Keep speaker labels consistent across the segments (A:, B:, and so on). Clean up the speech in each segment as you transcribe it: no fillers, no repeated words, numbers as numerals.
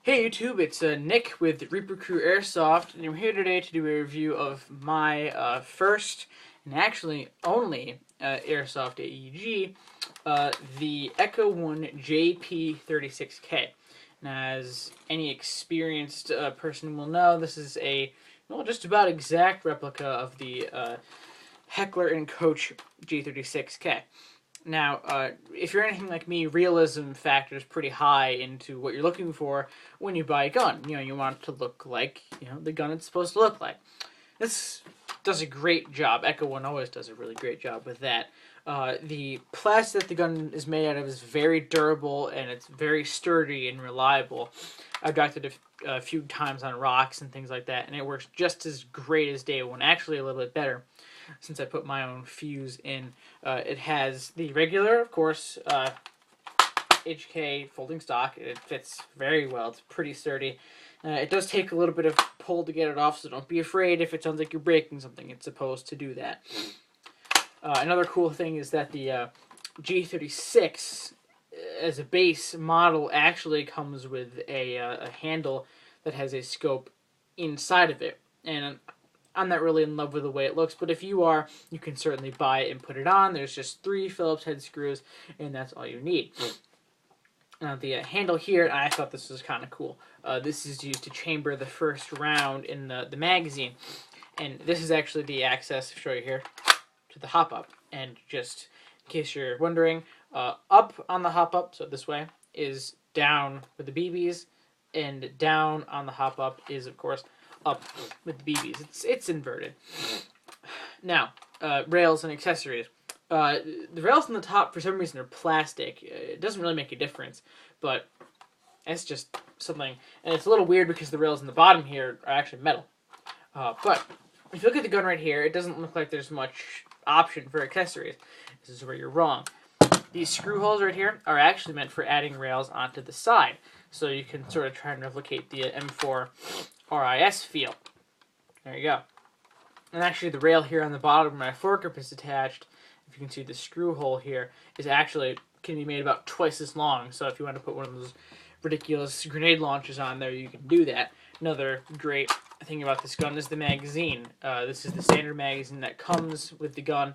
A: Hey YouTube, it's Nick with ReaperCrewAirsoft, and I'm here today to do a review of my first and actually only Airsoft AEG, the Echo 1 JP-36K. Now, as any experienced person will know, this is a just about exact replica of the Heckler & Koch J36K. Now, if you're anything like me, realism factors pretty high into what you're looking for when you buy a gun. You want it to look like, the gun it's supposed to look like. This does a great job. Echo 1 always does a really great job with that. The plastic that the gun is made out of is very durable, and it's very sturdy and reliable. I've docked it a few times on rocks and things like that, and it works just as great as day one, actually a little bit better, since I put my own fuse in. It has the regular, of course, HK folding stock. It fits very well. It's pretty sturdy. It does take a little bit of pull to get it off, so don't be afraid if it sounds like you're breaking something. It's supposed to do that. Another cool thing is that the G36 as a base model actually comes with a handle that has a scope inside of it. And I'm not really in love with the way it looks, but if you are, you can certainly buy it and put it on. There's just 3 Phillips head screws, and that's all you need. Now, the handle here, I thought this was kind of cool. This is used to chamber the first round in the magazine. And this is actually the access, I'll show you here, to the hop-up. And just in case you're wondering, up on the hop-up, so this way, is down with the BBs, and down on the hop-up is, of course, up with the BBs. It's inverted. Now, rails and accessories. The rails on the top, for some reason, are plastic. It doesn't really make a difference, but it's just something. And it's a little weird because the rails on the bottom here are actually metal. But if you look at the gun right here, it doesn't look like there's much option for accessories. This is where you're wrong. These screw holes right here are actually meant for adding rails onto the side, so you can sort of try and replicate the M4 RIS feel. There you go. And actually the rail here on the bottom where my foregrip is attached, if you can see the screw hole here, is actually can be made about twice as long. So if you want to put one of those ridiculous grenade launchers on there, you can do that. Another great thing about this gun is the magazine. This is the standard magazine that comes with the gun.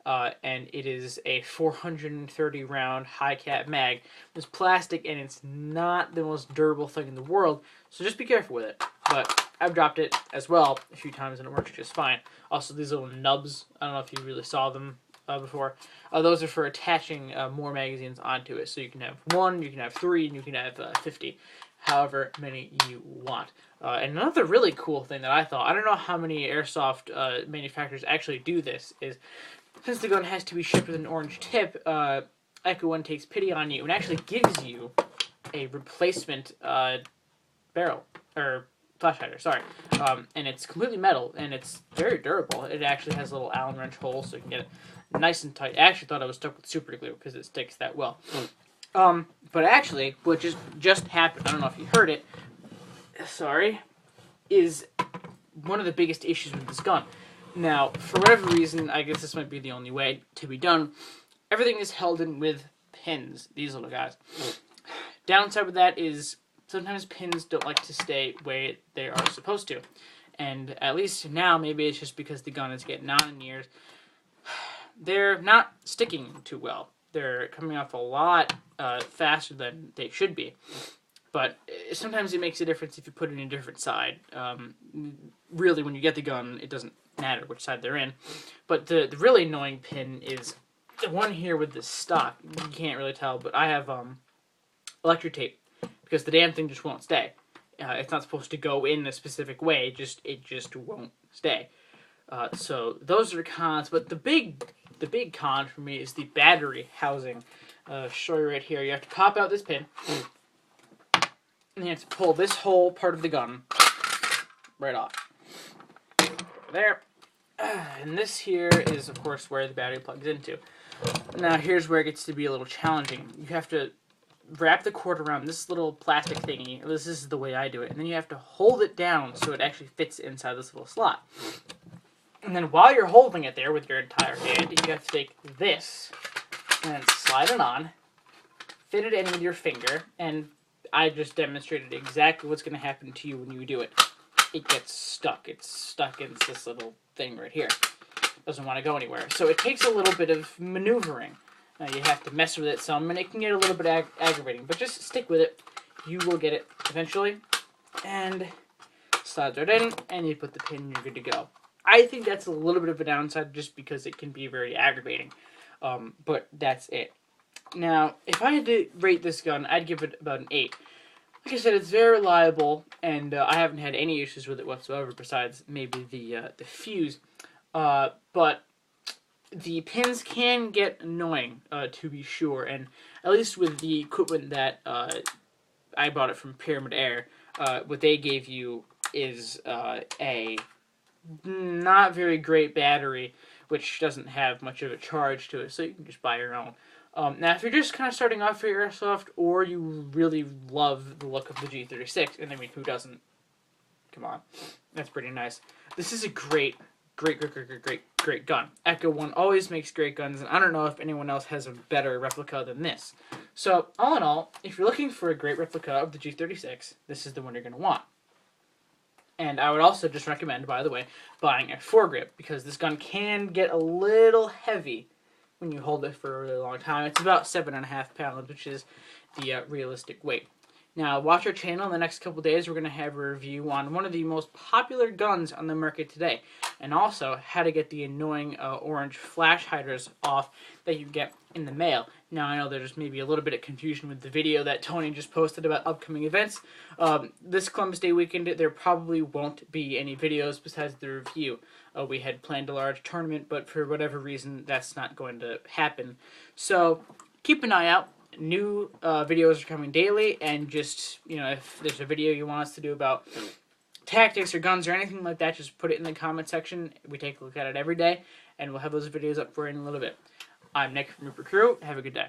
A: And it is a 430 round high cap mag. It's plastic and it's not the most durable thing in the world, so just be careful with it. But I've dropped it as well a few times and it works just fine. Also, these little nubs, I don't know if you really saw them before. Those are for attaching more magazines onto it. So you can have 1, you can have 3, and you can have 50. However many you want. And another really cool thing that I thought, I don't know how many airsoft manufacturers actually do this, is since the gun has to be shipped with an orange tip, Echo 1 takes pity on you and actually gives you a replacement barrel, or flash hider, sorry. And it's completely metal, and it's very durable. It actually has a little Allen wrench hole, so you can get it nice and tight. I actually thought I was stuck with super glue because it sticks that well. But actually, what just happened, I don't know if you heard it, sorry, is one of the biggest issues with this gun. Now, for whatever reason, I guess this might be the only way to be done, everything is held in with pins, these little guys. Downside with that is sometimes pins don't like to stay where they are supposed to. And at least now, maybe it's just because the gun is getting on in years, they're not sticking too well. They're coming off a lot faster than they should be. But sometimes it makes a difference if you put it in a different side. Really, when you get the gun, it doesn't matter which side they're in. But the really annoying pin is the one here with the stock. You can't really tell, but I have electric tape because the damn thing just won't stay. It's not supposed to go in a specific way. It just won't stay. So those are cons. But the big con for me is the battery housing. I'll show you right here. You have to pop out this pin, and you have to pull this whole part of the gun right off. There. And this here is, of course, where the battery plugs into. Now, here's where it gets to be a little challenging. You have to wrap the cord around this little plastic thingy. This is the way I do it. And then you have to hold it down so it actually fits inside this little slot. And then while you're holding it there with your entire hand, you have to take this and slide it on, fit it in with your finger, and I just demonstrated exactly what's going to happen to you when you do it. It gets stuck. It's stuck in this little thing right here. Doesn't want to go anywhere. So it takes a little bit of maneuvering. You have to mess with it some, and it can get a little bit aggravating. But just stick with it. You will get it eventually. And slides right in, and you put the pin, and you're good to go. I think that's a little bit of a downside just because it can be very aggravating. But that's it. Now, if I had to rate this gun, I'd give it about an 8. Like I said, it's very reliable, and I haven't had any issues with it whatsoever besides maybe the fuse. But the pins can get annoying, to be sure, and at least with the equipment that I bought it from Pyramid Air, what they gave you is a not very great battery, which doesn't have much of a charge to it, so you can just buy your own. Now, if you're just kind of starting off for your airsoft, or you really love the look of the G36, and I mean, who doesn't? Come on, that's pretty nice. This is a great gun. Echo One always makes great guns, and I don't know if anyone else has a better replica than this. So, all in all, if you're looking for a great replica of the G36, this is the one you're going to want. And I would also just recommend, by the way, buying a foregrip, because this gun can get a little heavy when you hold it for a really long time. It's about 7.5 pounds, which is the realistic weight. Now, watch our channel. In the next couple days, we're going to have a review on one of the most popular guns on the market today, and also how to get the annoying orange flash hiders off that you get in the mail. Now, I know there's maybe a little bit of confusion with the video that Tony just posted about upcoming events. This Columbus Day weekend, there probably won't be any videos besides the review. We had planned a large tournament, but for whatever reason, that's not going to happen. So, keep an eye out. New videos are coming daily, and just, you know, if there's a video you want us to do about tactics or guns or anything like that, just put it in the comment section. We take a look at it every day, and we'll have those videos up for you in a little bit. I'm Nick from ReaperCrew. Have a good day.